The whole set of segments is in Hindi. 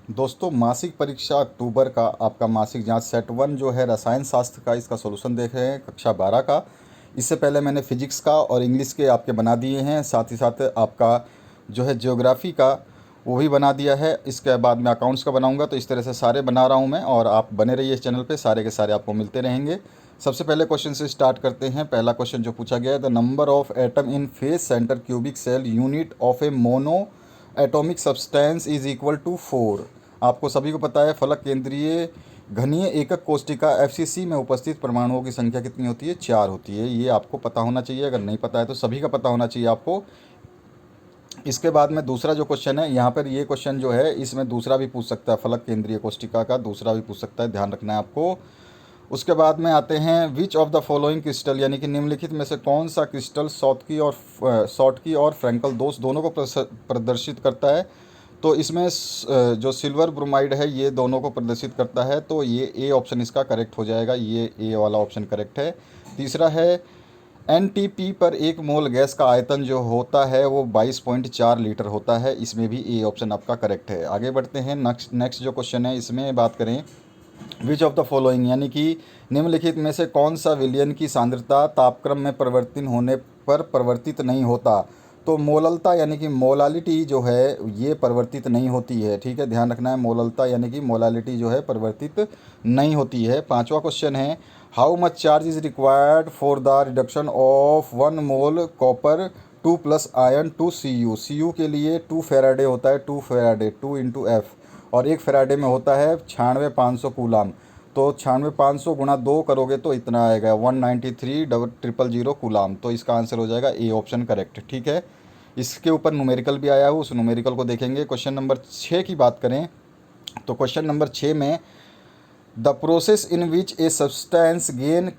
दोस्तों, मासिक परीक्षा अक्टूबर का आपका मासिक जांच सेट वन जो है रसायन शास्त्र का, इसका सॉल्यूशन देख रहे हैं कक्षा 12 का। इससे पहले मैंने फिजिक्स का और इंग्लिश के आपके बना दिए हैं, साथ ही साथ आपका जो है ज्योग्राफी का वो भी बना दिया है। इसके बाद मैं अकाउंट्स का बनाऊंगा, तो इस तरह से सारे बना रहा हूं मैं, और आप बने रहिए इस चैनल पे, सारे के सारे आपको मिलते रहेंगे। सबसे पहले क्वेश्चन से स्टार्ट करते हैं। पहला क्वेश्चन जो पूछा गया है, the number of atom in face centre cubic cell unit of a mono atomic substance is equal to 4। आपको सभी को पता है फलक केंद्रीय घनीय एकक कोष्टिका एफसीसी में उपस्थित परमाणुओं की संख्या कितनी होती है? 4 होती है। ये आपको पता होना चाहिए, अगर नहीं पता है तो सभी का पता होना चाहिए आपको। इसके बाद में दूसरा जो क्वेश्चन है यहाँ पर, ये क्वेश्चन जो है इसमें दूसरा भी पूछ सकता है, फलक केंद्रीय कोष्टिका का दूसरा भी पूछ सकता है, ध्यान रखना है आपको। उसके बाद में आते हैं, which of the following crystal, यानी कि निम्नलिखित में से कौन सा क्रिस्टल शॉटकी और फ्रैंकल दोष दोनों को प्रदर्शित करता है? तो इसमें जो सिल्वर ब्रोमाइड है ये दोनों को प्रदर्शित करता है, तो ये ए ऑप्शन इसका करेक्ट हो जाएगा, ये ए वाला ऑप्शन करेक्ट है। तीसरा है, एनटीपी पर एक मोल गैस का आयतन जो होता है वो 22.4 लीटर होता है, इसमें भी ए ऑप्शन आपका करेक्ट है। आगे बढ़ते हैं, नेक्स्ट जो क्वेश्चन है इसमें बात करें, विच ऑफ द फॉलोइंग, यानी कि निम्नलिखित में से कौन सा विलयन की सांद्रता तापक्रम में परिवर्तन होने पर परिवर्तित नहीं होता? तो मोललता यानी कि मोलालिटी जो है ये परिवर्तित नहीं होती है, ठीक है, ध्यान रखना है। मोललता यानी कि मोलालिटी जो है परिवर्तित नहीं होती है। पांचवा क्वेश्चन है, how much charge is required for the reduction of 1 mole copper 2 plus ion to C U के लिए 2 फैराडे होता है, 2 फैराडे 2 × F, और 1 फैराडे में होता है 96,500 कूलाम। तो 96,500 गुणा 2 करोगे तो इतना आएगा 193,000 कूलाम। तो इसका आंसर हो जाएगा ए ऑप्शन करेक्ट, ठीक है। इसके ऊपर न्यूमेरिकल भी आया है, उस न्यूमेरिकल को देखेंगे। क्वेश्चन नंबर 6 की बात करें तो क्वेश्चन नंबर 6 में, the process in which a substance gain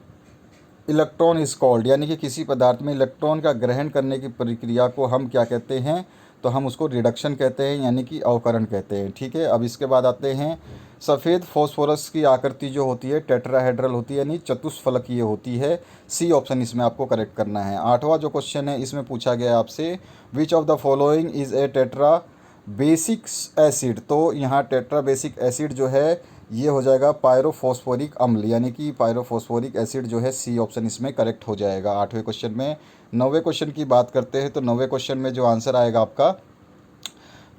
electron is called, यानी कि किसी पदार्थ में इलेक्ट्रॉन का ग्रहण करने की प्रक्रिया को हम क्या कहते हैं? तो हम उसको रिडक्शन कहते हैं, यानी कि अवकरण कहते हैं, ठीक है। अब इसके बाद आते हैं, सफ़ेद फॉस्फोरस की आकृति जो होती है टेट्राहेड्रल होती है, यानी चतुष्फलकीय होती है। सी ऑप्शन इसमें आपको करेक्ट करना है। आठवां जो क्वेश्चन है इसमें पूछा गया है आपसे, which of the following is a tetra basic acid, तो यहाँ टेट्रा बेसिक एसिड जो है ये हो जाएगा पायरोफॉस्फोरिक अम्ल, यानी कि पायरोफॉस्फोरिक एसिड जो है, सी ऑप्शन इसमें करेक्ट हो जाएगा आठवें क्वेश्चन में। नौवें क्वेश्चन की बात करते हैं तो नौवें क्वेश्चन में जो आंसर आएगा आपका,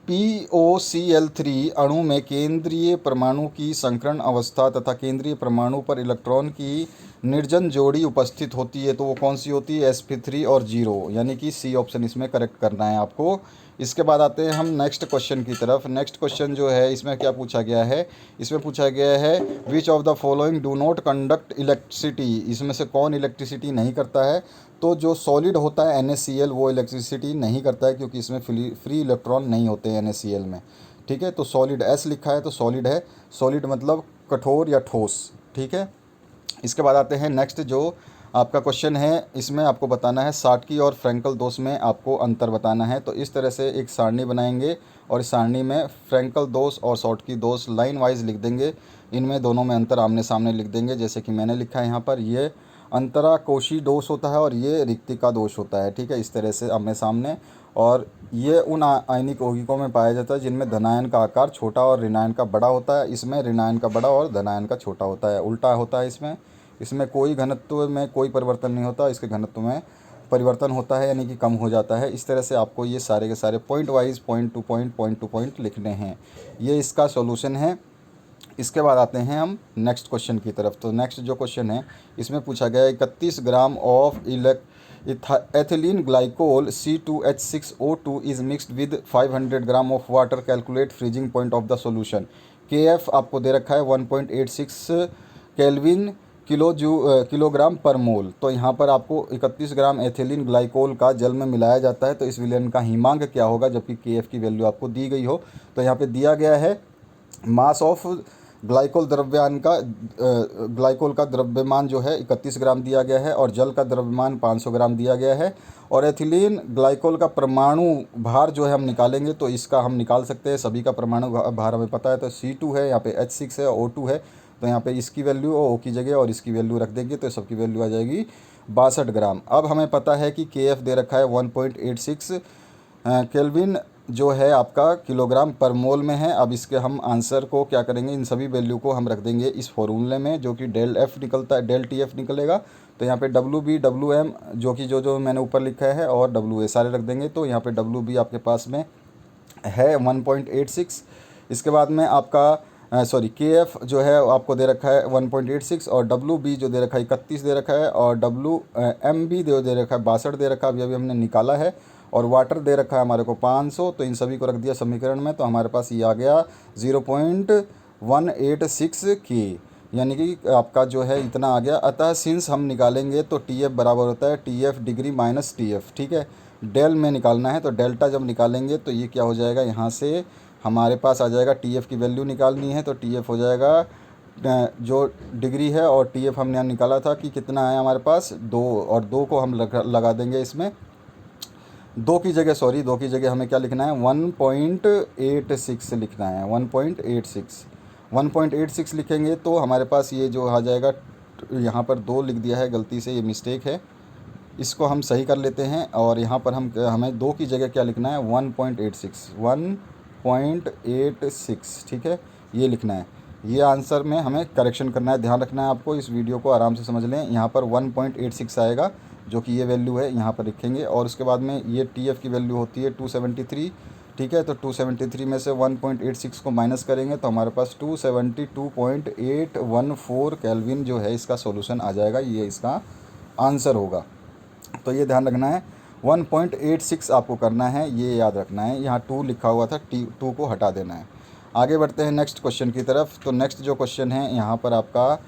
POCl3 अणु में केंद्रीय परमाणु की संकरण अवस्था तथा केंद्रीय परमाणु पर इलेक्ट्रॉन की निर्जन जोड़ी उपस्थित होती है, तो वो कौन सी होती है? sp3 और 0, यानी कि सी ऑप्शन इसमें करेक्ट करना है आपको। इसके बाद आते हैं हम नेक्स्ट क्वेश्चन की तरफ। नेक्स्ट क्वेश्चन जो है इसमें क्या पूछा गया है, इसमें पूछा गया है, which of the following do not conduct electricity, इसमें से कौन इलेक्ट्रिसिटी नहीं करता है? तो जो सॉलिड होता है NaCl वो इलेक्ट्रिसिटी नहीं करता है, क्योंकि इसमें फ्री इलेक्ट्रॉन नहीं होते हैं NaCl में, ठीक है। तो सॉलिड एस लिखा है तो सॉलिड है, सॉलिड मतलब कठोर या ठोस, ठीक है। इसके बाद आते हैं नेक्स्ट जो आपका क्वेश्चन है, इसमें आपको बताना है शॉटकी और फ्रैंकल दोष में आपको अंतर बताना है। तो इस तरह से एक सारणी बनाएंगे और इस सारणी में फ्रैंकल दोष और शॉटकी दोष लाइन वाइज लिख देंगे, इनमें दोनों में अंतर आमने सामने लिख देंगे, जैसे कि मैंने लिखा है यहाँ पर, ये अंतराकोशी दोष होता है और ये रिक्तिका दोष होता है, ठीक है, इस तरह से आमने सामने। और ये उन आयनिक यौगिकों में पाया जाता है जिनमें धनायन का आकार छोटा और ऋणायन का बड़ा होता है, इसमें ऋणायन का बड़ा और धनायन का छोटा होता है, उल्टा होता है इसमें। इसमें कोई घनत्व में कोई परिवर्तन नहीं होता, इसके घनत्व में परिवर्तन होता है, यानी कि कम हो जाता है। इस तरह से आपको ये सारे के सारे point wise point two point लिखने हैं, ये इसका सॉल्यूशन है। इसके बाद आते हैं हम नेक्स्ट क्वेश्चन की तरफ। तो नेक्स्ट जो क्वेश्चन है इसमें पूछा गया है, 31 gram of ethylene glycol C2H6O2 is mixed with 500 gram of water, calculate freezing point of the solution. KF आपको दे रखा है 1.86 केल्विन किलोग्राम पर मोल। तो यहाँ पर आपको 31 ग्राम एथिलीन ग्लाइकोल का जल में मिलाया जाता है, तो इस विलयन का हिमांक क्या होगा, जबकि KF की वैल्यू आपको दी गई हो। तो यहाँ पे दिया गया है मास ऑफ ग्लाइकोल का द्रव्यमान जो है 31 ग्राम दिया गया है, और जल का द्रव्यमान 500 ग्राम दिया गया है। और एथिलीन ग्लाइकोल का परमाणु भार जो है हम निकालेंगे, तो इसका हम निकाल सकते हैं, सभी का परमाणु भार हमें पता है। तो C2 है, यहाँ पे H6 है, O2 है, तो यहाँ पे इसकी वैल्यू O की जगह और इसकी वैल्यू रख देंगे, तो सबकी वैल्यू आ जाएगी 62 ग्राम। अब हमें पता है कि KF दे रखा है 1.86 केल्विन जो है आपका किलोग्राम पर मोल में है। अब इसके हम आंसर को क्या करेंगे, इन सभी वैल्यू को हम रख देंगे इस फॉर्मूले में, जो कि डेल एफ़ निकलता है, डेल टी एफ निकलेगा। तो यहाँ पे डब्ल्यू बी डब्ल्यू एम जो कि जो मैंने ऊपर लिखा है और डब्ल्यू ए सारे रख देंगे। तो यहाँ पे डब्ल्यू बी आपके पास में है 1.86। इसके बाद में आपका सॉरी के एफ़ जो है आपको दे रखा है 1.86 और डब्ल्यू बी जो दे रखा है 31 दे रखा है और डब्ल्यू एम बी दे रखा है 62 दे रखा है, अभी हमने निकाला है। और वाटर दे रखा है हमारे को 500। तो इन सभी को रख दिया समीकरण में, तो हमारे पास ये आ गया 0.186 के, यानी कि आपका जो है इतना आ गया। अतः सिंस हम निकालेंगे तो टी एफ बराबर होता है T F degree minus T F, ठीक है। डेल में निकालना है तो डेल्टा जब निकालेंगे तो ये क्या हो जाएगा, यहाँ से हमारे पास आ जाएगा टी एफ की वैल्यू निकालनी है तो टी एफ हो जाएगा जो डिग्री है, और टी एफ हमने निकाला था कि कितना है हमारे पास 2, और 2 को हम लगा देंगे इसमें। 2 की जगह सॉरी 2 की जगह हमें क्या लिखना है 1.86 लिखना है। 1.86 लिखेंगे तो हमारे पास ये जो आ जाएगा, यहाँ पर 2 लिख दिया है गलती से, ये मिस्टेक है, इसको हम सही कर लेते हैं। और यहाँ पर हमें 2 की जगह क्या लिखना है 1.86, ठीक है, ये लिखना है। ये आंसर में हमें करेक्शन करना है, ध्यान रखना है आपको, इस वीडियो को आराम से समझ लें। यहाँ पर 1.86 आएगा जो कि ये वैल्यू है, यहाँ पर लिखेंगे। और उसके बाद में ये टी एफ की वैल्यू होती है 273, ठीक है। तो 273 में से 1.86 को माइनस करेंगे तो हमारे पास 272.814 केल्विन जो है इसका सॉल्यूशन आ जाएगा, ये इसका आंसर होगा। तो ये ध्यान रखना है 1.86 आपको करना है, ये याद रखना है। यहाँ 2 लिखा हुआ था, 2 को हटा देना है। आगे बढ़ते हैं नेक्स्ट क्वेश्चन की तरफ। तो नेक्स्ट जो क्वेश्चन है यहाँ पर आपका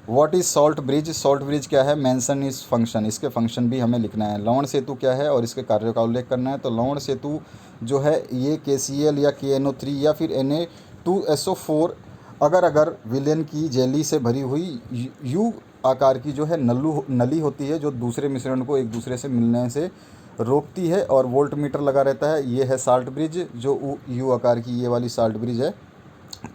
what is salt bridge. Salt bridge क्या है, मेंशन इस फंक्शन, इसके फंक्शन भी हमें लिखना है। लवण सेतु क्या है और इसके कार्यों का उल्लेख करना है। तो लवण सेतु जो है ये KCl या KNO3 या फिर Na2SO4 अगर विलेन की जेली से भरी हुई यू आकार की जो है नली होती है, जो दूसरे मिश्रण को एक दूसरे से मिलने से रोकती है और वोल्ट मीटर लगा रहता है, ये है साल्ट ब्रिज, जो यू आकार की ये वाली साल्ट ब्रिज है,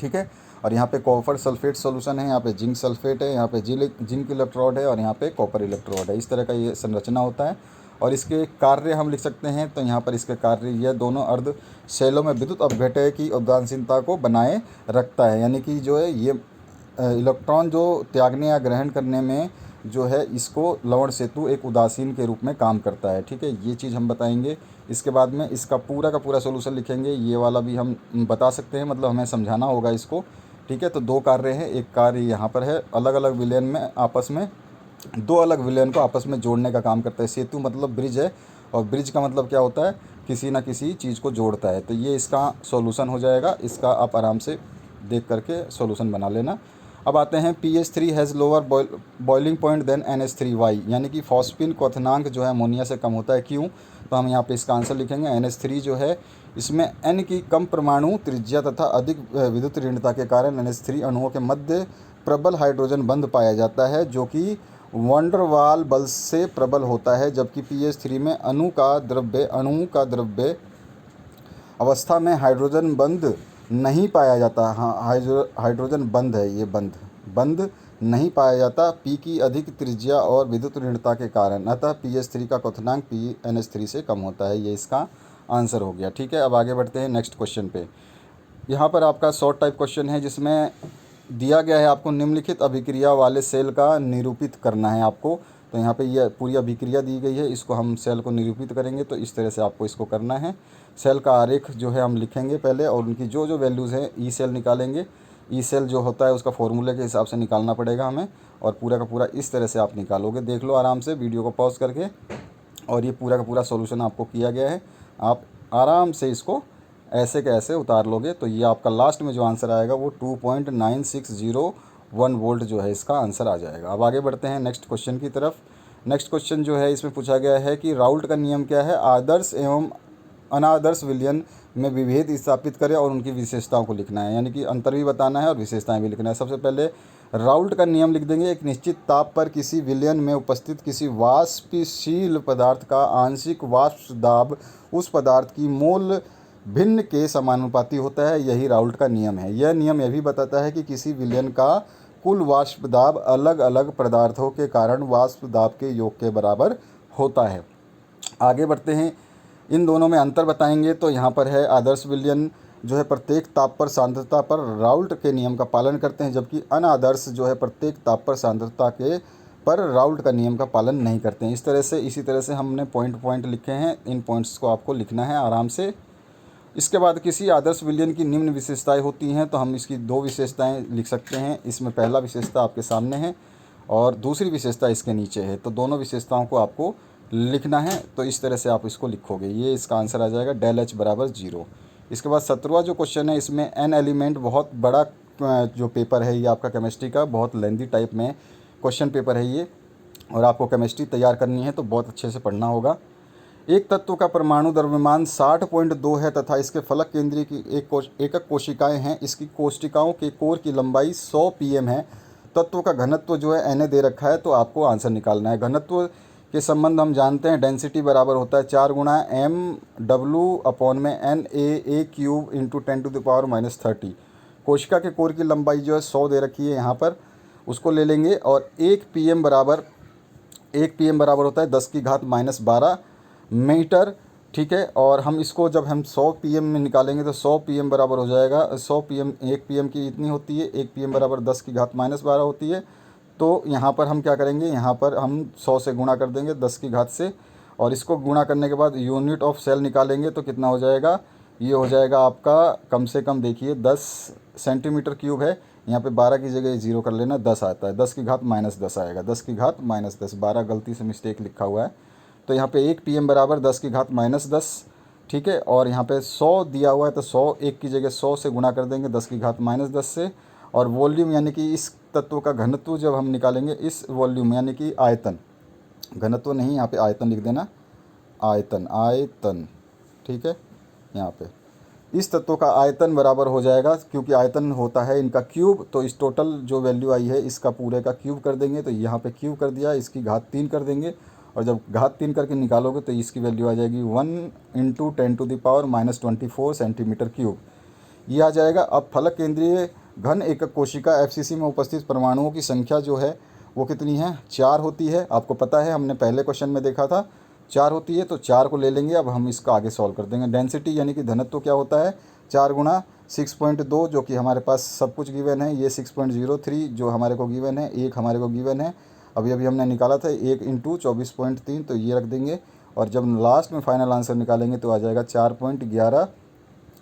ठीक है। और यहाँ पे कॉपर सल्फेट सॉल्यूशन है, यहाँ पे जिंक सल्फेट है, यहाँ पे जिंक इलेक्ट्रोड है और यहाँ पे कॉपर इलेक्ट्रोड है। इस तरह का ये संरचना होता है। और इसके कार्य हम लिख सकते हैं, तो यहाँ पर इसके कार्य ये दोनों अर्ध शैलों में विद्युत अपघटय की उदासीनता को बनाए रखता है, यानी कि जो है ये इलेक्ट्रॉन जो त्यागने या ग्रहण करने में जो है इसको लवण सेतु एक उदासीन के रूप में काम करता है, ठीक है। ये चीज़ हम बताएंगे। इसके बाद में इसका पूरा का पूरा सॉल्यूशन लिखेंगे, ये वाला भी हम बता सकते हैं, मतलब हमें समझाना होगा इसको, ठीक है। तो 2 कार्य हैं, एक कार्य यहाँ पर है अलग अलग विलयन में आपस में 2 अलग विलयन को आपस में जोड़ने का काम करता है। सेतु मतलब ब्रिज है और ब्रिज का मतलब क्या होता है, किसी ना किसी चीज़ को जोड़ता है। तो ये इसका सॉल्यूशन हो जाएगा, इसका आप आराम से देख करके सॉल्यूशन बना लेना। अब आते हैं PH3 has lower boiling point than NH3 यानी कि फॉस्फिन क्वथनांक जो है अमोनिया से कम होता है, क्यों। तो हम यहाँ पे इसका आंसर लिखेंगे NH3 जो है इसमें N की कम परमाणु त्रिज्या तथा अधिक विद्युत ऋणता के कारण NH3 अणुओं के मध्य प्रबल हाइड्रोजन बंध पाया जाता है, जो कि वंडरवाल बल से प्रबल होता है। जबकि PH3 में अणु का द्रव्य अवस्था में हाइड्रोजन बंध नहीं पाया जाता। हाँ, हाइड्रोजन बंध है, ये बंध नहीं पाया जाता P की अधिक त्रिज्या और विद्युत ऋणता के कारण। अतः PH3 का क्वथनांक NH3 से कम होता है, ये इसका आंसर हो गया, ठीक है। अब आगे बढ़ते हैं नेक्स्ट क्वेश्चन पे। यहाँ पर आपका शॉर्ट टाइप क्वेश्चन है, जिसमें दिया गया है आपको निम्नलिखित अभिक्रिया वाले सेल का निरूपित करना है आपको। तो यहाँ पे ये पूरी अभिक्रिया दी गई है, इसको हम सेल को निरूपित करेंगे, तो इस तरह से आपको इसको करना है। सेल का आरेख जो है हम लिखेंगे पहले, और उनकी जो जो वैल्यूज़ हैं ई सेल निकालेंगे। ई सेल जो होता है उसका फॉर्मूले के हिसाब से निकालना पड़ेगा हमें, और पूरा का पूरा इस तरह से आप निकालोगे। देख लो आराम से वीडियो को पॉज करके, और ये पूरा का पूरा सॉल्यूशन आपको किया गया है। आप आराम से इसको ऐसे के ऐसे उतार लोगे, तो ये आपका लास्ट में जो आंसर आएगा वो 2.9601 वोल्ट जो है इसका आंसर आ जाएगा। अब आगे बढ़ते हैं नेक्स्ट क्वेश्चन की तरफ। नेक्स्ट क्वेश्चन जो है इसमें पूछा गया है कि राउल्ट का नियम क्या है, आदर्श एवं अनादर्श विलयन में विभेद स्थापित करें और उनकी विशेषताओं को लिखना है, यानी कि अंतर भी बताना है और विशेषताएं भी लिखना है। सबसे पहले राउल्ट का नियम लिख देंगे। एक निश्चित ताप पर किसी विलयन में उपस्थित किसी वाष्पशील पदार्थ का आंशिक वाष्प दाब उस पदार्थ की मोल भिन्न के समानुपाती होता है, यही राउल्ट का नियम है। यह नियम यह भी बताता है कि किसी विलयन का कुल वाष्प दाब अलग अलग पदार्थों के कारण वाष्प दाब के योग के बराबर होता है। आगे बढ़ते हैं इन दोनों में अंतर बताएंगे तो यहाँ पर है आदर्श विलयन जो है प्रत्येक ताप पर सांद्रता पर राउल्ट के नियम का पालन करते हैं, जबकि अनादर्श जो है प्रत्येक ताप पर सांद्रता के पर राउल्ट का नियम का पालन नहीं करते हैं। इसी तरह से हमने पॉइंट लिखे हैं। इन पॉइंट्स को आपको लिखना है आराम से। इसके बाद किसी आदर्श विलयन की निम्न विशेषताएं होती हैं, तो हम इसकी दो विशेषताएं लिख सकते हैं। इसमें पहला विशेषता आपके सामने है और दूसरी विशेषता इसके नीचे है, तो दोनों विशेषताओं को आपको लिखना है। तो इस तरह से आप इसको लिखोगे, ये इसका आंसर आ जाएगा ∇H बराबर 0। इसके बाद 17वां जो क्वेश्चन है, इसमें एन एलिमेंट, बहुत बड़ा जो पेपर है ये आपका केमिस्ट्री का, बहुत लेंदी टाइप में क्वेश्चन पेपर है ये, और आपको केमिस्ट्री तैयार करनी है तो बहुत अच्छे से पढ़ना होगा। एक तत्व का परमाणु द्रव्यमान 60.2 है तथा इसके फलक केंद्रीय की एकक कोशिकाएं हैं। इसकी कोशिकाओं के कोर की लंबाई 100 pm है। तत्व का घनत्व जो है Na दे रखा है, तो आपको आंसर निकालना है। घनत्व के संबंध हम जानते हैं, डेंसिटी बराबर होता है 4 गुणा mw अपॉन में Na क्यूब इंटू 10⁻⁻30। कोशिका के कोर की लंबाई जो है 100 दे रखी है यहाँ पर, उसको ले लेंगे। और 1 pm बराबर होता है 10⁻⁻12 मीटर, ठीक है। और हम इसको जब हम 100 pm में निकालेंगे तो 100 pm बराबर हो जाएगा 100 pm, 1 pm की इतनी होती है, 1 pm बराबर 10⁻⁻12 होती है। तो यहाँ पर हम क्या करेंगे, यहाँ पर हम 100 से गुणा कर देंगे 10 की घात से, और इसको गुणा करने के बाद यूनिट ऑफ सेल निकालेंगे तो कितना हो जाएगा, ये हो जाएगा आपका कम से कम देखिए 10 सेंटीमीटर क्यूब है। यहाँ पे 12 की जगह 0 कर लेना, 10 आता है, 10⁻−10 आएगा, 10⁻−10, 12 गलती से मिस्टेक लिखा हुआ है। तो यहाँ पे 1 pm बराबर 10⁻−10, ठीक है। और यहाँ पे 100 दिया हुआ है तो 100, 1 की जगह 100 से गुणा कर देंगे 10⁻−10 से। और वॉल्यूम यानी कि इस तत्व का घनत्व जब हम निकालेंगे, इस वॉल्यूम यानी कि आयतन, घनत्व नहीं, यहाँ पे आयतन लिख देना, आयतन, ठीक है। यहाँ पे इस तत्व का आयतन बराबर हो जाएगा, क्योंकि आयतन होता है इनका क्यूब, तो इस टोटल जो वैल्यू आई है इसका पूरे का क्यूब कर देंगे। तो यहाँ पे क्यूब कर दिया, इसकी घात 3 कर देंगे, और जब घात 3 करके निकालोगे तो इसकी वैल्यू आ जाएगी 1 × 10⁻−24 सेंटीमीटर क्यूब, ये आ जाएगा। अब फलक केंद्रीय घन एकक कोशिका FCC में उपस्थित परमाणुओं की संख्या जो है वो कितनी है, 4 होती है। आपको पता है, हमने पहले क्वेश्चन में देखा था 4 होती है, तो 4 को ले लेंगे। अब हम इसका आगे सॉल्व कर देंगे। डेंसिटी यानी कि घनत्व क्या होता है, 4 गुणा 6.2, जो कि हमारे पास सब कुछ गिवन है। ये 6.03 जो हमारे को गिवन है, 1 हमारे को गिवन है, अभी हमने निकाला था 1 × 24.3, तो ये रख देंगे। और जब लास्ट में फाइनल आंसर निकालेंगे तो आ जाएगा 4.11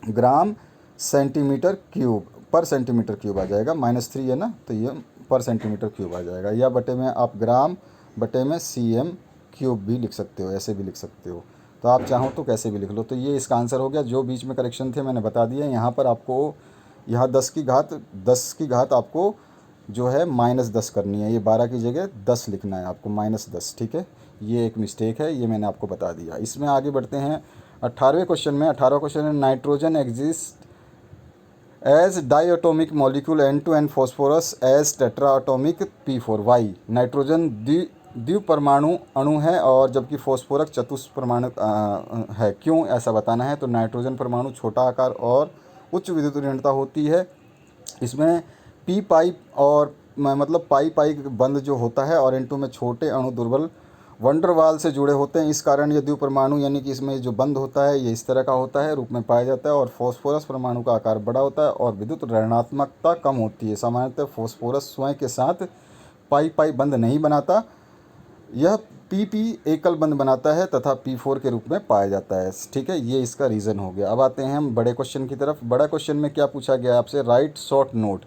ग्राम सेंटीमीटर क्यूब पर सेंटीमीटर क्यूब आ जाएगा, -3 है ना, तो ये पर सेंटीमीटर क्यूब आ जाएगा। या बटे में आप ग्राम बटे में cm क्यूब भी लिख सकते हो, ऐसे भी लिख सकते हो, तो आप चाहो तो कैसे भी लिख लो। तो ये इसका आंसर हो गया। जो बीच में करेक्शन थे मैंने बता दिया। यहाँ पर आपको यहाँ 10 की घात आपको जो है -10 करनी है, ये 12 की जगह 10 लिखना है आपको, -10, ठीक है। ये एक मिस्टेक है, ये मैंने आपको बता दिया। इसमें आगे बढ़ते हैं 18वें क्वेश्चन में। 18वां क्वेश्चन है, nitrogen exist as diatomic molecule N2 phosphorus as tetratomic P4 why. Nitrogen द्विपरमाणु अणु है और जबकि फॉस्फोरस चतुष्परमाणु है। क्यों ऐसा बताना है। तो नाइट्रोजन परमाणु छोटा आकार और उच्च विद्युत ऋणता होती है। इसमें पी पाई और मतलब पाई बंध जो होता है, और N2 में छोटे अणु दुर्बल वंडरवाल से जुड़े होते हैं। इस कारण ये द्विपरमाणु यानी कि इसमें जो बंध होता है ये इस तरह का होता है, रूप में पाया जाता है। और फॉस्फोरस परमाणु का आकार बड़ा होता है और विद्युत ऋणात्मकता कम होती है। सामान्यतः फॉस्फोरस स्वयं के साथ पाई बंध नहीं बनाता, यह PP एकल बंध बनाता है तथा P4 के रूप में पाया जाता है, ठीक है। ये इसका रीज़न हो गया। अब आते हैं हम बड़े क्वेश्चन की तरफ। बड़ा क्वेश्चन में क्या पूछा गया आपसे, right short note.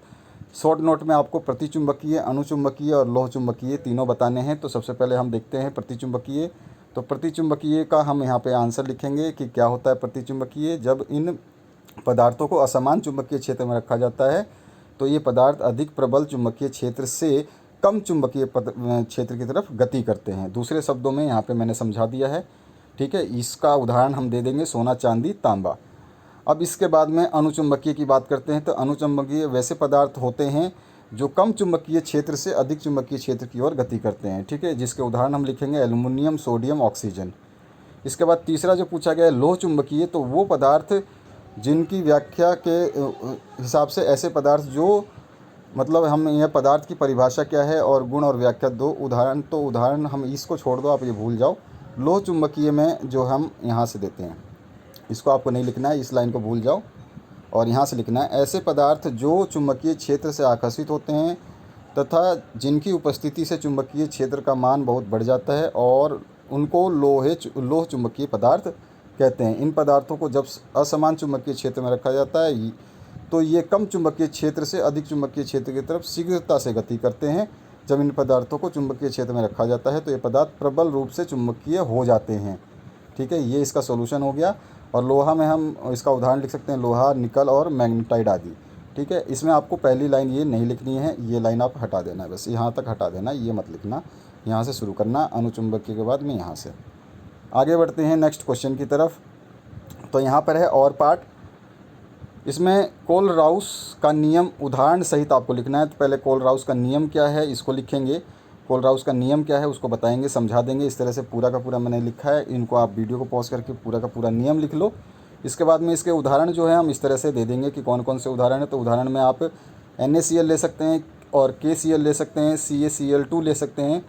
Short note में आपको प्रतिचुंबकीय, अनुचुंबकीय और लोह चुंबकीय तीनों बताने हैं। तो सबसे पहले हम देखते हैं प्रतिचुंबकीय। तो प्रतिचुंबकीय का हम यहाँ पे आंसर लिखेंगे कि क्या होता है प्रतिचुंबकीय। जब इन पदार्थों को असमान चुंबकीय क्षेत्र में रखा जाता है तो ये पदार्थ अधिक प्रबल चुंबकीय क्षेत्र से कम चुंबकीय क्षेत्र की तरफ गति करते हैं। दूसरे शब्दों में यहाँ पे मैंने समझा दिया है, ठीक है। इसका उदाहरण हम दे देंगे सोना, चांदी, तांबा। अब इसके बाद में अनुचुंबकीय की बात करते हैं। तो अनुचुंबकीय वैसे पदार्थ होते हैं जो कम चुंबकीय क्षेत्र से अधिक चुंबकीय क्षेत्र की ओर गति करते हैं, ठीक है। जिसके उदाहरण हम लिखेंगे एल्युमिनियम, सोडियम, ऑक्सीजन। इसके बाद तीसरा जो पूछा गया है लोह चुंबकीय, तो वो पदार्थ जिनकी व्याख्या के हिसाब से ऐसे पदार्थ जो मतलब हम यह पदार्थ की परिभाषा क्या है और गुण और व्याख्या दो उदाहरण। तो उदाहरण हम इसको छोड़ दो, आप ये भूल जाओ, लोह चुंबकीय में जो हम यहाँ से देते हैं, इसको आपको नहीं लिखना है, इस लाइन को भूल जाओ और यहाँ से लिखना है, ऐसे पदार्थ जो चुंबकीय क्षेत्र से आकर्षित होते हैं तथा जिनकी उपस्थिति से चुंबकीय क्षेत्र का मान बहुत बढ़ जाता है और उनको लोह चुंबकीय पदार्थ कहते हैं। इन पदार्थों को जब असमान चुंबकीय क्षेत्र में रखा जाता है तो ये कम चुंबकीय क्षेत्र से अधिक चुंबकीय क्षेत्र की तरफ शीघ्रता से गति करते हैं। जब इन पदार्थों को चुंबकीय क्षेत्र में रखा जाता है तो ये पदार्थ प्रबल रूप से चुंबकीय हो जाते हैं। ठीक है, ये इसका सॉल्यूशन हो गया। और लोहा में हम इसका उदाहरण लिख सकते हैं, लोहा, निकल और मैग्नेटाइट आदि। ठीक है, इसमें आपको पहली लाइन ये नहीं लिखनी है, ये लाइन आप हटा देना है, बस यहाँ तक हटा देना, ये मत लिखना, यहाँ से शुरू करना अनुचुंबकीय के बाद में यहाँ से आगे बढ़ते हैं नेक्स्ट क्वेश्चन की तरफ। तो यहाँ पर है और पार्ट, इसमें कोलराउस का नियम उदाहरण सहित आपको लिखना है। तो पहले कोलराउस का नियम क्या है इसको लिखेंगे, कोलराउस का नियम क्या है उसको बताएंगे, समझा देंगे। इस तरह से पूरा का पूरा मैंने लिखा है, इनको आप वीडियो को पॉज करके पूरा का पूरा नियम लिख लो। इसके बाद में इसके उदाहरण जो है हम इस तरह से दे देंगे कि कौन कौन से उदाहरण है। तो उदाहरण में आप NaCl ले सकते हैं और KCl ले सकते हैं, CaCl2 ले सकते हैं।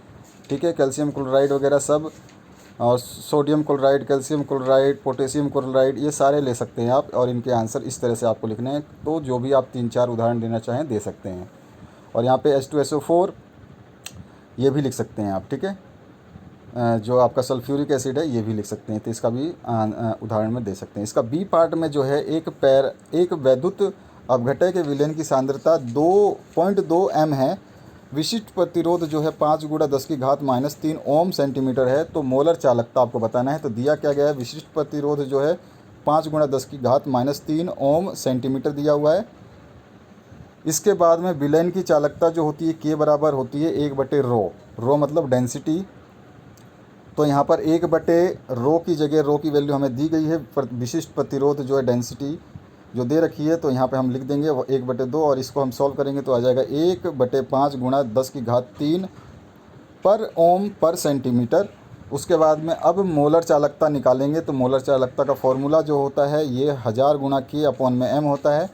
ठीक है, कैल्शियम क्लोराइड वगैरह सब, और sodium chloride, calcium chloride, potassium chloride, ये सारे ले सकते हैं आप। और इनके आंसर इस तरह से आपको लिखने हैं। तो जो भी आप 3-4 उदाहरण देना चाहें दे सकते हैं। और यहाँ पे H2SO4 ये भी लिख सकते हैं आप। ठीक है, जो आपका सल्फ्यूरिक एसिड है ये भी लिख सकते हैं, तो इसका भी उदाहरण में दे सकते हैं। इसका बी पार्ट में जो है एक वैद्युत अपघटय के विलयन की सांद्रता 2.2 m है। विशिष्ट प्रतिरोध जो है 5 × 10⁻³ ओम सेंटीमीटर है। तो मोलर चालकता आपको बताना है। तो दिया क्या गया है, विशिष्ट प्रतिरोध जो है 5 × 10⁻³ ओम सेंटीमीटर दिया हुआ है। इसके बाद में विलयन की चालकता जो होती है K बराबर होती है 1/ρ, रो मतलब डेंसिटी। तो यहाँ पर 1/ρ की जगह रो की वैल्यू हमें दी गई है, विशिष्ट प्रतिरोध जो है डेंसिटी जो दे रखी है, तो यहाँ पे हम लिख देंगे 1/2 और इसको हम सॉल्व करेंगे तो आ जाएगा 1/5 × 10⁻³ पर ओम पर सेंटीमीटर। उसके बाद में अब मोलर चालकता निकालेंगे। तो मोलर चालकता का फॉर्मूला जो होता है ये 1000 × K/m होता है।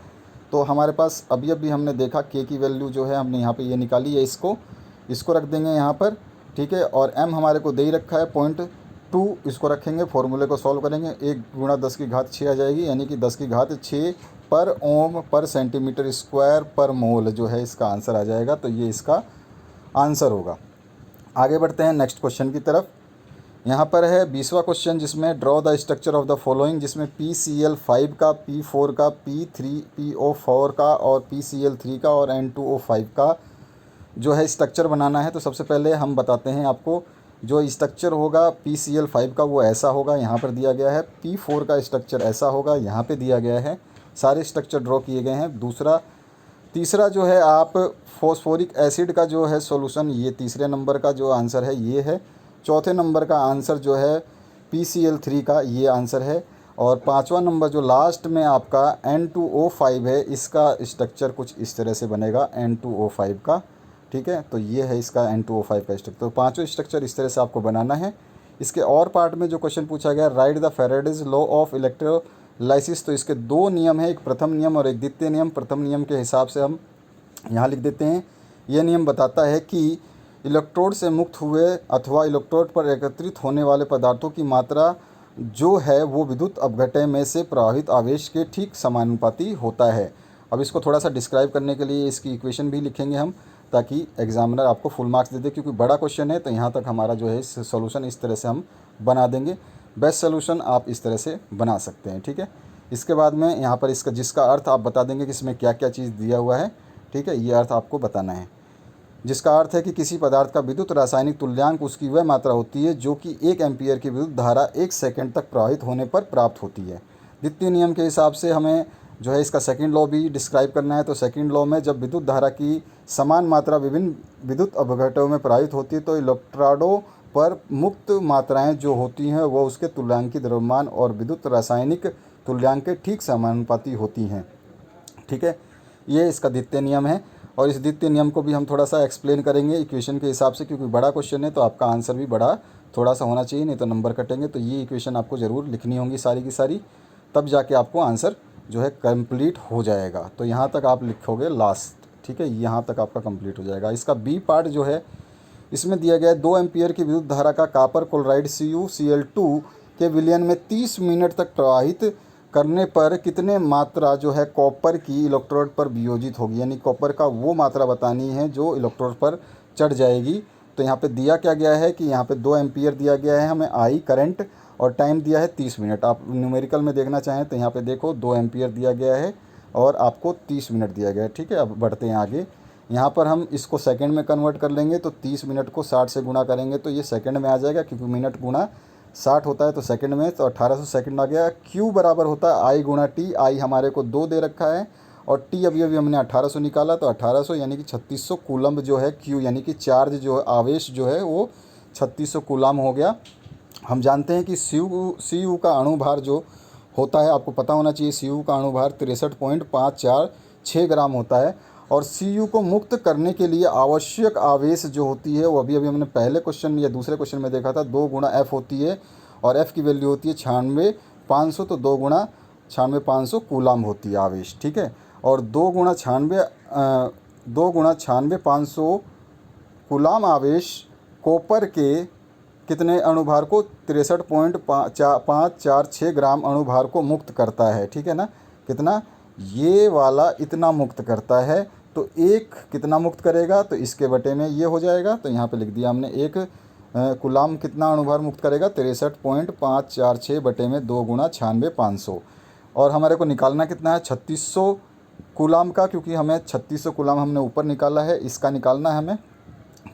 तो हमारे पास अभी हमने देखा K की वैल्यू जो है हमने यहाँ पे ये निकाली है, इसको रख देंगे यहाँ पर। ठीक है, और m हमारे को दे ही रखा है 0.2, इसको रखेंगे, फॉर्मूले को सॉल्व करेंगे, 1 × 10⁻6 आ जाएगी, यानी कि 10⁻6 पर ओम पर सेंटीमीटर स्क्वायर पर मोल जो है इसका आंसर आ जाएगा। तो ये इसका आंसर होगा। आगे बढ़ते हैं नेक्स्ट क्वेश्चन की तरफ। यहाँ पर है 20वां क्वेश्चन, जिसमें draw the structure of the following, जिसमें PCl5 का, P4 का, P3PO4 का और PCl3 का और N2O5 का जो है स्ट्रक्चर बनाना है। तो सबसे पहले हम बताते हैं आपको, जो स्ट्रक्चर होगा PCl5 का वो ऐसा होगा, यहाँ पर दिया गया है। P4 का स्ट्रक्चर ऐसा होगा, यहाँ पे दिया गया है। सारे स्ट्रक्चर ड्रॉ किए गए हैं। तीसरा जो है आप फॉस्फोरिक एसिड का जो है सॉल्यूशन, ये तीसरे नंबर का जो आंसर है ये है। चौथे नंबर का आंसर जो है PCl3 का ये आंसर है। और पांचवा नंबर जो लास्ट में आपका N2O5 है, इसका स्ट्रक्चर कुछ इस तरह से बनेगा N2O5 का। ठीक है, तो ये है इसका N2O5 का स्ट्रक्चर। तो पांचों स्ट्रक्चर इस तरह से आपको बनाना है। इसके और पार्ट में जो क्वेश्चन पूछा गया, right the Faraday's law of electrolysis. तो इसके 2 नियम है, एक प्रथम नियम और एक द्वितीय नियम। प्रथम नियम के हिसाब से हम यहाँ लिख देते हैं। यह नियम बताता है कि इलेक्ट्रोड से मुक्त हुए अथवा इलेक्ट्रोड पर एकत्रित होने वाले पदार्थों की मात्रा जो है वो विद्युत अपघटय में से प्रवाहित आवेश के ठीक समानुपाती होता है। अब इसको थोड़ा सा डिस्क्राइब करने के लिए इसकी इक्वेशन भी लिखेंगे हम, ताकि एग्जामिनर आपको फुल मार्क्स दे दे, क्योंकि बड़ा क्वेश्चन है। तो यहाँ तक हमारा जो है सॉल्यूशन इस तरह से हम बना देंगे। बेस्ट सॉल्यूशन आप इस तरह से बना सकते हैं। ठीक है, इसके बाद में यहाँ पर इसका जिसका अर्थ आप बता देंगे कि इसमें क्या क्या चीज़ दिया हुआ है। ठीक है, ये अर्थ आपको बताना है, जिसका अर्थ है कि किसी पदार्थ का विद्युत रासायनिक तुल्यांक उसकी वह मात्रा होती है जो कि 1 एम्पीयर की विद्युत धारा 1 सेकंड तक प्रवाहित होने पर प्राप्त होती है। द्वितीय नियम के हिसाब से हमें जो है इसका सेकंड लॉ भी डिस्क्राइब करना है। तो सेकंड लॉ में जब विद्युत धारा की समान मात्रा विभिन्न विद्युत अपघटयों में प्रवाहित होती है तो इलेक्ट्रोडों पर मुक्त मात्राएं जो होती हैं वो उसके तुल्यांकी द्रव्यमान और विद्युत रासायनिक तुल्यांक के ठीक समानुपाती होती हैं। ठीक है, ये इसका द्वितीय नियम है। और इस द्वितीय नियम को भी हम थोड़ा सा एक्सप्लेन करेंगे इक्वेशन के हिसाब से, क्योंकि बड़ा क्वेश्चन है तो आपका आंसर भी बड़ा थोड़ा सा होना चाहिए, नहीं तो नंबर कटेंगे। तो ये इक्वेशन आपको ज़रूर लिखनी होंगी सारी की सारी, तब जाके आपको आंसर जो है कंप्लीट हो जाएगा। तो यहाँ तक आप लिखोगे लास्ट। ठीक है, यहाँ तक आपका कंप्लीट हो जाएगा। इसका बी पार्ट जो है इसमें दिया गया है 2 एम्पीयर की विद्युत धारा का कॉपर क्लोराइड CuCl2 के विलयन में 30 मिनट तक प्रवाहित करने पर कितने मात्रा जो है कॉपर की इलेक्ट्रोड पर वियोजित होगी, यानी कॉपर का वो मात्रा बतानी है जो इलेक्ट्रोड पर चढ़ जाएगी। तो यहाँ पे दिया क्या गया है कि यहाँ पे 2 एम्पीयर दिया गया है हमें आई करंट, और टाइम दिया है 30 मिनट। आप न्यूमेरिकल में देखना चाहें तो यहाँ पे देखो 2 एम्पीयर दिया गया है और आपको 30 मिनट दिया गया है। ठीक है, अब बढ़ते हैं आगे। यहाँ पर हम इसको सेकंड में कन्वर्ट कर लेंगे, तो 30 मिनट को 60 से गुणा करेंगे तो ये सेकंड में आ जाएगा, क्योंकि मिनट गुणा 60 होता है तो सेकंड में, तो 1800 सेकंड आ गया। क्यू बराबर होता है आई गुणा टी। आई हमारे को 2 दे रखा है और टी अभी अभी हमने 1800 निकाला, तो 1800 यानी कि 3600 कूलम्ब जो है क्यू, यानी कि चार्ज जो है आवेश जो है वो 3600 कूलम्ब हो गया। हम जानते हैं कि सी यू का अणुभार जो होता है, आपको पता होना चाहिए, सी यू का अणुभार 63.546 ग्राम होता है। और सी यू को मुक्त करने के लिए आवश्यक आवेश जो होती है वो अभी अभी हमने पहले क्वेश्चन या दूसरे क्वेश्चन में देखा था, 2 गुणा एफ होती है, और एफ़ की वैल्यू होती है 96,500, तो 2 गुणा 96,500 कूलम्ब होती है आवेश। ठीक है, और 2 गुणा 96,500 कूलम्ब आवेश कॉपर के कितने अणुभार को 63.546 ग्राम अणुभार को मुक्त करता है। ठीक है ना, कितना, ये वाला इतना मुक्त करता है, तो एक कितना मुक्त करेगा, तो इसके बटे में ये हो जाएगा। तो यहाँ पे लिख दिया हमने, एक कूलम्ब कितना अणुभार मुक्त करेगा, 63.546 बटे में 2 गुणा 96,500। और हमारे को निकालना कितना है, 3600 कूलम्ब का, क्योंकि हमें 3600 कूलम्ब हमने ऊपर निकाला है, इसका निकालना है हमें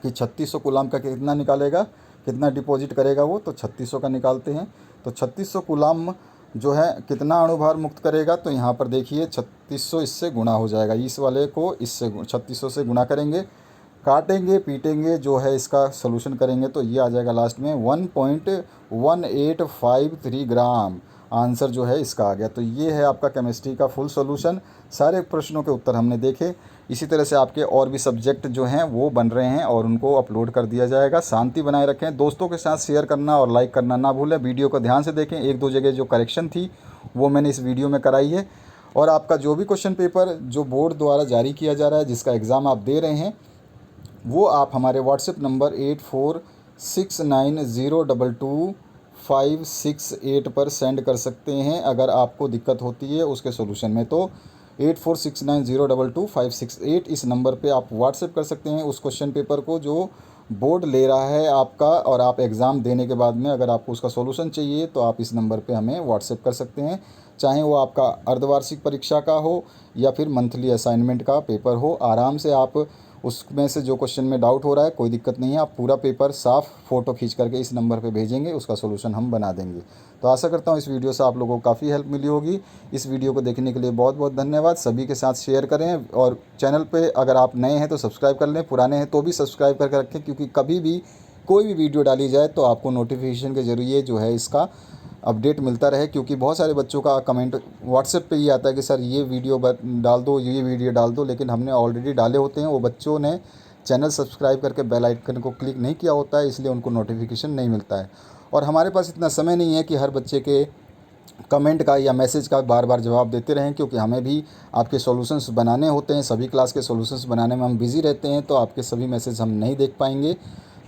कि 3600 कूलम्ब का कितना निकालेगा, कितना डिपॉजिट करेगा वो, तो 3600 का निकालते हैं। तो 3600 कूलम्ब जो है कितना अणुभार मुक्त करेगा, तो यहाँ पर देखिए 3600 इससे गुणा हो जाएगा, इस वाले को इससे 3600 से गुणा करेंगे, काटेंगे पीटेंगे, जो है इसका सोल्यूशन करेंगे तो ये आ जाएगा लास्ट में 1.1853 ग्राम। आंसर जो है इसका आ गया। तो ये है आपका केमिस्ट्री का फुल सॉल्यूशन। सारे प्रश्नों के उत्तर हमने देखे। इसी तरह से आपके और भी सब्जेक्ट जो हैं वो बन रहे हैं और उनको अपलोड कर दिया जाएगा। शांति बनाए रखें, दोस्तों के साथ शेयर करना और लाइक करना ना भूलें। वीडियो को ध्यान से देखें, 1-2 जगह जो करेक्शन थी वो मैंने इस वीडियो में कराई है। और आपका जो भी क्वेश्चन पेपर जो बोर्ड द्वारा जारी किया जा रहा है, जिसका एग्ज़ाम आप दे रहे हैं, वो आप हमारे व्हाट्सएप नंबर 8469022568 पर सेंड कर सकते हैं। अगर आपको दिक्कत होती है उसके सोल्यूशन में, तो 8469022568 इस नंबर पे आप व्हाट्सएप कर सकते हैं उस क्वेश्चन पेपर को जो बोर्ड ले रहा है आपका। और आप एग्ज़ाम देने के बाद में अगर आपको उसका सोल्यूशन चाहिए तो आप इस नंबर पे हमें व्हाट्सएप कर सकते हैं, चाहे वो आपका अर्धवार्षिक परीक्षा का हो या फिर मंथली असाइनमेंट का पेपर हो। आराम से आप उसमें से जो क्वेश्चन में डाउट हो रहा है, कोई दिक्कत नहीं है, आप पूरा पेपर साफ़ फ़ोटो खींच करके इस नंबर पे भेजेंगे, उसका सोल्यूशन हम बना देंगे। तो आशा करता हूँ इस वीडियो से आप लोगों को काफ़ी हेल्प मिली होगी। इस वीडियो को देखने के लिए बहुत बहुत धन्यवाद। सभी के साथ शेयर करें और चैनल पे अगर आप नए हैं तो सब्सक्राइब कर लें, पुराने हैं तो भी सब्सक्राइब करके रखें, क्योंकि कभी भी कोई भी वीडियो डाली जाए तो आपको नोटिफिकेशन के ज़रिए जो है इसका अपडेट मिलता रहे। क्योंकि बहुत सारे बच्चों का कमेंट व्हाट्सएप पे ही आता है कि सर ये वीडियो डाल दो, ये वीडियो डाल दो, लेकिन हमने ऑलरेडी डाले होते हैं, वो बच्चों ने चैनल सब्सक्राइब करके बेल आइकन को क्लिक नहीं किया होता है, इसलिए उनको नोटिफिकेशन नहीं मिलता है। और हमारे पास इतना समय नहीं है कि हर बच्चे के कमेंट का या मैसेज का बार बार जवाब देते रहें, क्योंकि हमें भी आपके सॉल्यूशंस बनाने होते हैं। सभी क्लास के सॉल्यूशंस बनाने में हम बिज़ी रहते हैं, तो आपके सभी मैसेज हम नहीं देख पाएंगे।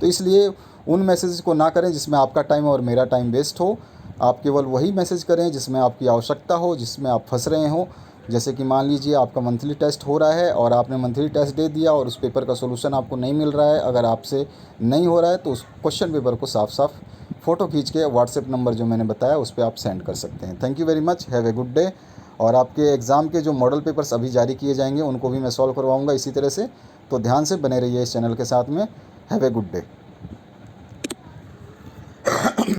तो इसलिए उन मैसेज को ना करें जिसमें आपका टाइम और मेरा टाइम वेस्ट हो। आप केवल वही मैसेज करें जिसमें आपकी आवश्यकता हो, जिसमें आप फंस रहे हो। जैसे कि मान लीजिए आपका मंथली टेस्ट हो रहा है और आपने मंथली टेस्ट दे दिया और उस पेपर का सॉल्यूशन आपको नहीं मिल रहा है, अगर आपसे नहीं हो रहा है तो उस क्वेश्चन पेपर को साफ साफ फ़ोटो खींच के व्हाट्सएप नंबर जो मैंने बताया उस पर आप सेंड कर सकते हैं। Thank you very much, have a good day. और आपके एग्ज़ाम के जो मॉडल पेपर्स अभी जारी किए जाएंगे उनको भी मैं सॉल्व करवाऊँगा इसी तरह से। तो ध्यान से बने रहिए इस चैनल के साथ में। Have a good day.